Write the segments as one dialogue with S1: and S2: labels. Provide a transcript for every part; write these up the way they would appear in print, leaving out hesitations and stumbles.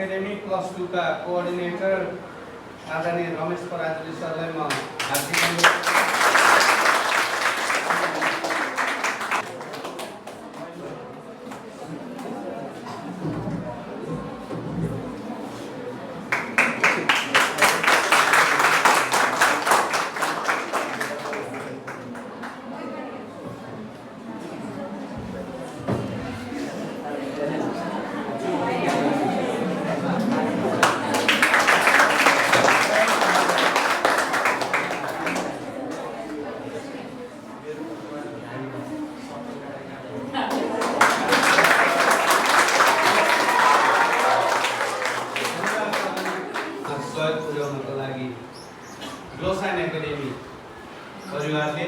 S1: Academy +2 का coordinator आदरणीय रमेश पराजुली सरलाई म हार्दिक सहयोग पुर्याउनको लागि ग्लोसान एकाडेमी परिवारले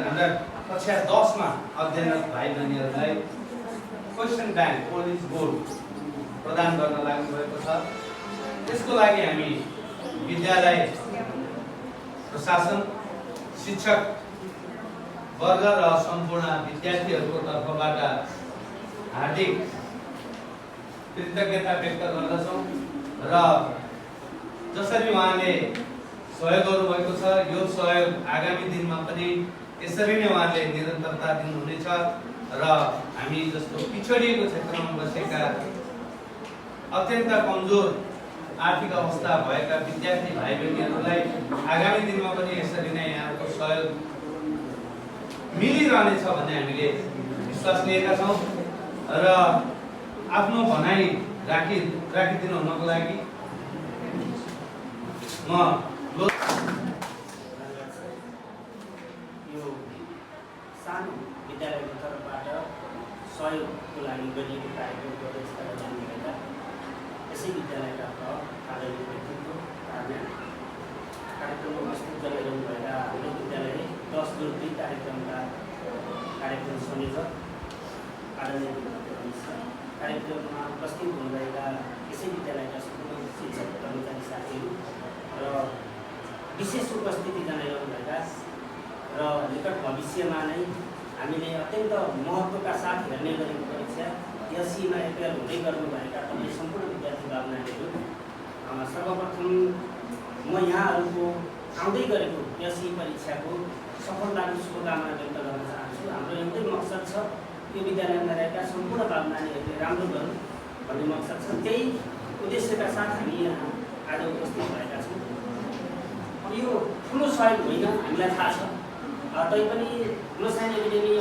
S1: हाम्रा कक्षा 10 मा अध्ययनरत भाइ बहिनीहरूलाई क्वेसन ब्याङ्क पोलिस बोर्ड प्रदान गर्न लाग्नुभएको छ। त्यसको लागि हामी विद्यालय प्रशासन, शिक्षक वर्ग र सम्पूर्ण विद्यार्थीहरूको तर्फबाट हार्दिक कृतज्ञता व्यक्त गर्दछौँ र जसरी उहाँले सहयोग गर्नुभएको छ यो सहयोग आगामी दिनमा पनि यसरी नै उहाँले निरन्तरता दिनुहुनेछ र हामी जस्तो पिछडिएको क्षेत्रमा बसेका अत्यन्त कमजोर आर्थिक अवस्था भएका विद्यार्थी भाइ बहिनीहरूलाई आगामी दिनमा पनि यसरी नै यहाँको सहयोग मिलिरहनेछ भन्ने हामीले विश्वास लिएका छौँ र आफ्नो भनाइ राखिदिनु हुनको लागि म
S2: यो सानो विद्यालयको तर्फबाट सहयोगको लागि गरिएको कार्यक्रमको व्यवस्था जान्नुभएका यसै विद्यालयका आदरणीय व्यक्तित्व कार्यक्रममा उपस्थित गरिरहनु भएका हाम्रो विद्यालय 10 जुन 2 कार्यक्रम संयोजक आदरणीय कार्यक्रममा उपस्थित हुनुभएका यसै विद्यालयका सम्पूर्ण शिक्षक कर्मचारी साथीहरू र विशेष उपस्थिति जनाइरहनुभएका र निकट भविष्यमा नै हामीले अत्यन्त महत्त्वका साथ हेर्ने गरेको परीक्षा एससीमा एपियर हुँदै गर्नुभएका तपाईँ सम्पूर्ण विद्यार्थी बाबुनानीहरू, सर्वप्रथम म यहाँहरूको आउँदै गरेको एससी परीक्षाको सफलताको शुभकामना व्यक्त गर्न चाहन्छु। हाम्रो एउटै मकसद छ, यो विद्यालयमा रहेका सम्पूर्ण बाबुनानीहरूले राम्रो गरौँ भन्ने मकसद छ। त्यही उद्देश्यका साथ हामी यहाँ आज उपस्थित भएका छौँ। अब यो ठुलो सहयोग होइन हामीलाई थाहा छ, तैपनि ग्लोसान एकाडेमी